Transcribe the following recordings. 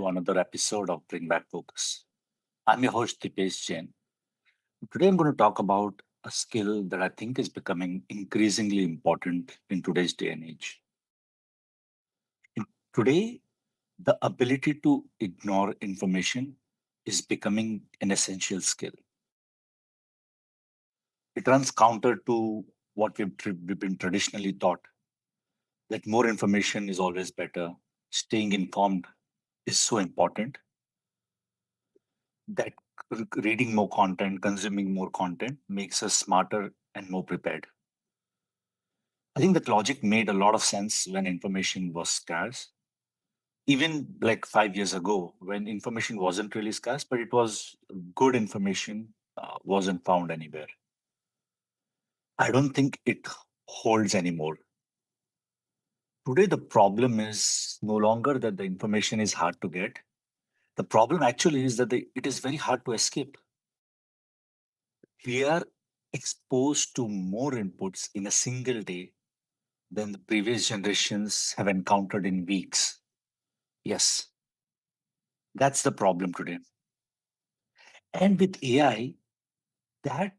another episode of Bring Back Focus. I'm your host, Dipesh Jain. Today, I'm going to talk about a skill that I think is becoming increasingly important in today's day and age. In- Today, the ability to ignore information is becoming an essential skill. It runs counter to what we've been traditionally taught that more information is always better, staying informed is so important that reading more content, consuming more content makes us smarter and more prepared. I think that logic made a lot of sense when information was scarce. Even like 5 years ago, when information wasn't really scarce, but it was good information, wasn't found anywhere. I don't think it holds anymore. Today, the problem is no longer that the information is hard to get. The problem actually is that it is very hard to escape. We are exposed to more inputs in a single day than the previous generations have encountered in weeks. Yes, that's the problem today. And with AI, that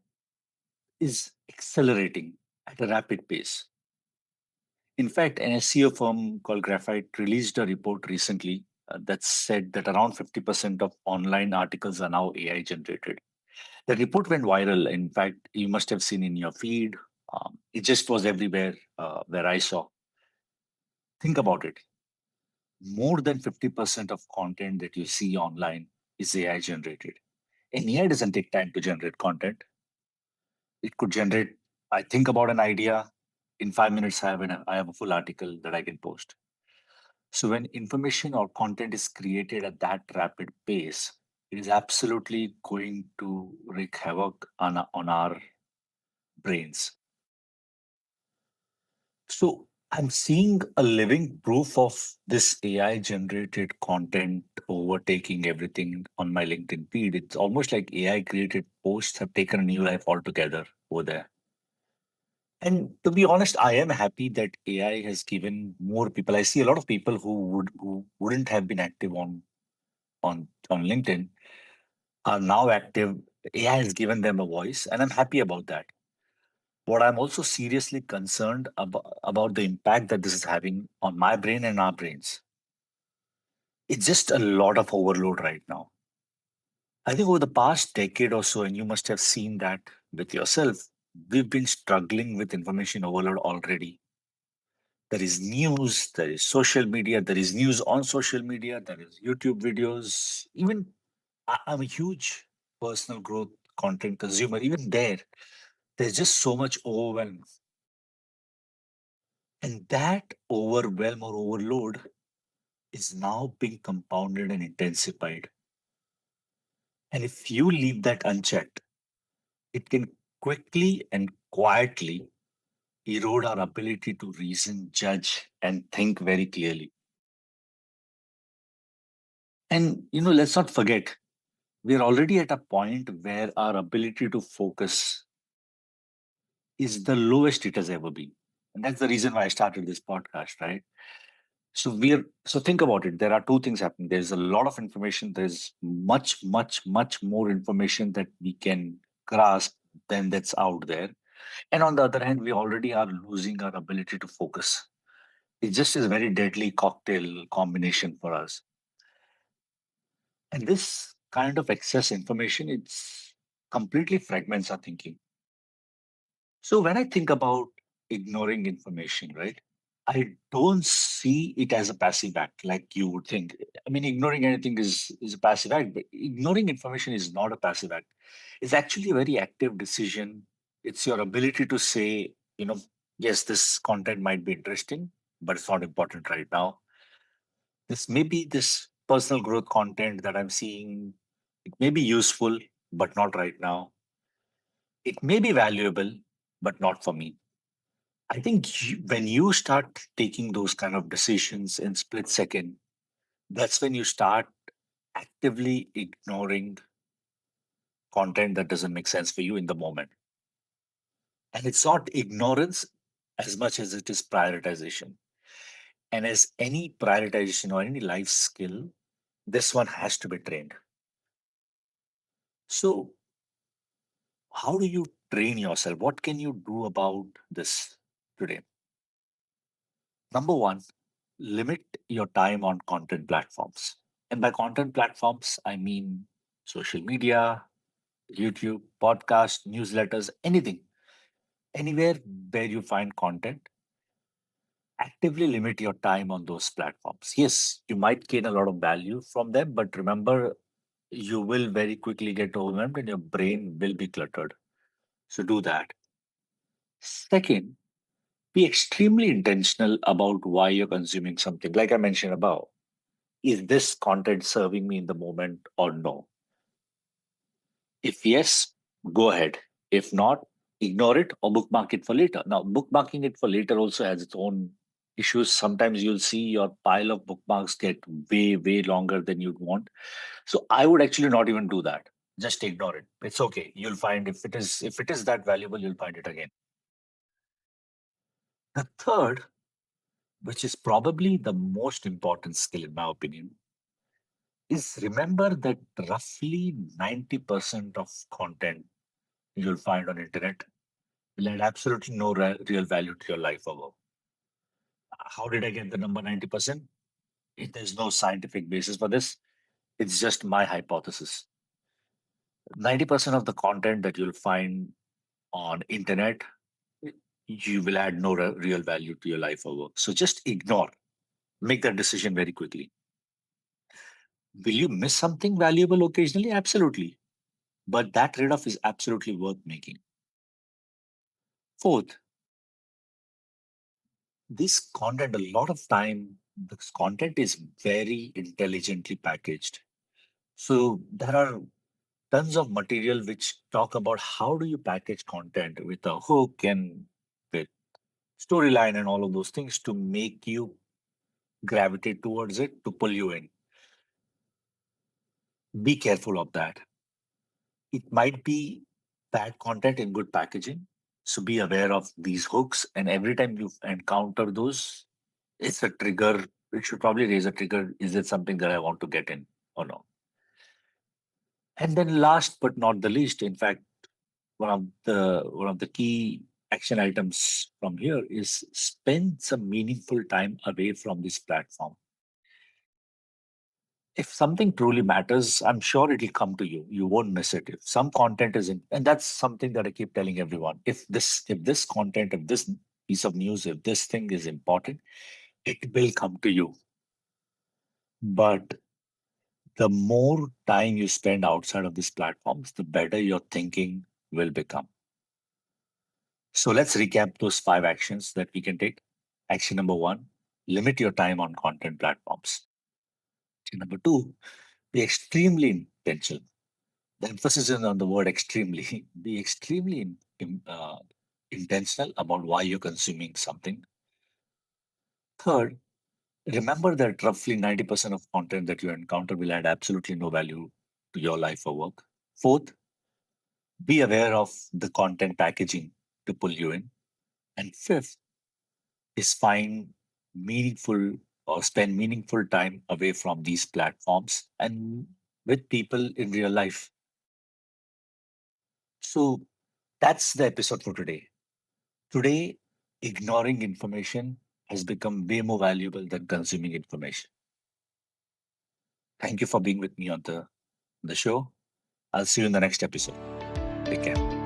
is accelerating at a rapid pace. In fact, an SEO firm called Graphite released a report recently that said that around 50% of online articles are now AI generated. The report went viral. In fact, you must have seen in your feed. It just was everywhere where I saw. Think about it. More than 50% of content that you see online is AI generated. And AI doesn't take time to generate content. It could generate, I think about an idea. In 5 minutes, I have a full article that I can post. So when information or content is created at that rapid pace, it is absolutely going to wreak havoc on our brains. So I'm seeing a living proof of this AI generated content overtaking everything on my LinkedIn feed. It's almost like AI created posts have taken a new life altogether over there. And to be honest, I am happy that AI has given more people. I see a lot of people who wouldn't have been active on LinkedIn are now active. AI has given them a voice, and I'm happy about that. What I'm also seriously concerned about the impact that this is having on my brain and our brains. It's just a lot of overload right now. I think over the past decade or so, and you must have seen that with yourself, we've been struggling with information overload already. There is news, there is social media, there is news on social media, there is YouTube videos. Even I'm a huge personal growth content consumer. Even there's just so much overwhelm. And that overwhelm or overload is now being compounded and intensified. And if you leave that unchecked, it can quickly and quietly erode our ability to reason, judge, and think very clearly. And, let's not forget, we're already at a point where our ability to focus is the lowest it has ever been. And that's the reason why I started this podcast, right? So think about it. There are two things happening. There's a lot of information. There's much, much, much more information that we can grasp than that's out there. And on the other hand, we already are losing our ability to focus. It just is a very deadly cocktail combination for us. And this kind of excess information, it's completely fragments our thinking. So when I think about ignoring information, right? I don't see it as a passive act like you would think. I mean, ignoring anything is a passive act, but ignoring information is not a passive act. It's actually a very active decision. It's your ability to say, yes, this content might be interesting, but it's not important right now. This personal growth content that I'm seeing, it may be useful, but not right now. It may be valuable, but not for me. I think when you start taking those kind of decisions in split second, that's when you start actively ignoring content that doesn't make sense for you in the moment. And it's not ignorance as much as it is prioritization. And as any prioritization or any life skill, This one has to be trained. So, how do you train yourself? What can you do about this today? Number one, limit your time on content platforms. And by content platforms, I mean social media, YouTube, podcast, newsletters, anything, anywhere where you find content, actively limit your time on those platforms. Yes, you might gain a lot of value from them, but remember, you will very quickly get overwhelmed and your brain will be cluttered. So do that. Second, be extremely intentional about why you're consuming something. Like I mentioned above, is this content serving me in the moment or no? If yes, go ahead. If not, ignore it or bookmark it for later. Now, bookmarking it for later also has its own issues. Sometimes you'll see your pile of bookmarks get way, way longer than you'd want. So I would actually not even do that. Just ignore it. It's okay. You'll find if it is that valuable, you'll find it again. The third, which is probably the most important skill in my opinion, is remember that roughly 90% of content you'll find on internet will add absolutely no real value to your life or work. How did I get the number 90%? There's no scientific basis for this. It's just my hypothesis. 90% of the content that you'll find on internet, you will add no real value to your life or work. So just ignore. Make that decision very quickly. Will you miss something valuable occasionally? Absolutely. But that trade off is absolutely worth making. Fourth, this content, a lot of time, this content is very intelligently packaged. So there are tons of material which talk about how do you package content with a hook and with storyline and all of those things to make you gravitate towards it, to pull you in. Be careful of that. It might be bad content in good packaging. So be aware of these hooks. And every time you encounter those, it's a trigger. It should probably raise a trigger. Is it something that I want to get in or no? And then last but not the least, in fact, one of the key action items from here is spend some meaningful time away from this platform. If something truly matters, I'm sure it'll come to you. You won't miss it. If some content is in, and that's something that I keep telling everyone. If this content, if this piece of news, if this thing is important, it will come to you. But the more time you spend outside of these platforms, the better your thinking will become. So let's recap those five actions that we can take. Action number one, limit your time on content platforms. Action number two, be extremely intentional. The emphasis is on the word extremely. Be extremely intentional about why you're consuming something. Third, remember that roughly 90% of content that you encounter will add absolutely no value to your life or work. Fourth, be aware of the content packaging to pull you in. And fifth is find meaningful or spend meaningful time away from these platforms and with people in real life. So that's the episode for today. Today, ignoring information has become way more valuable than consuming information. Thank you for being with me on the show. I'll see you in the next episode. Take care.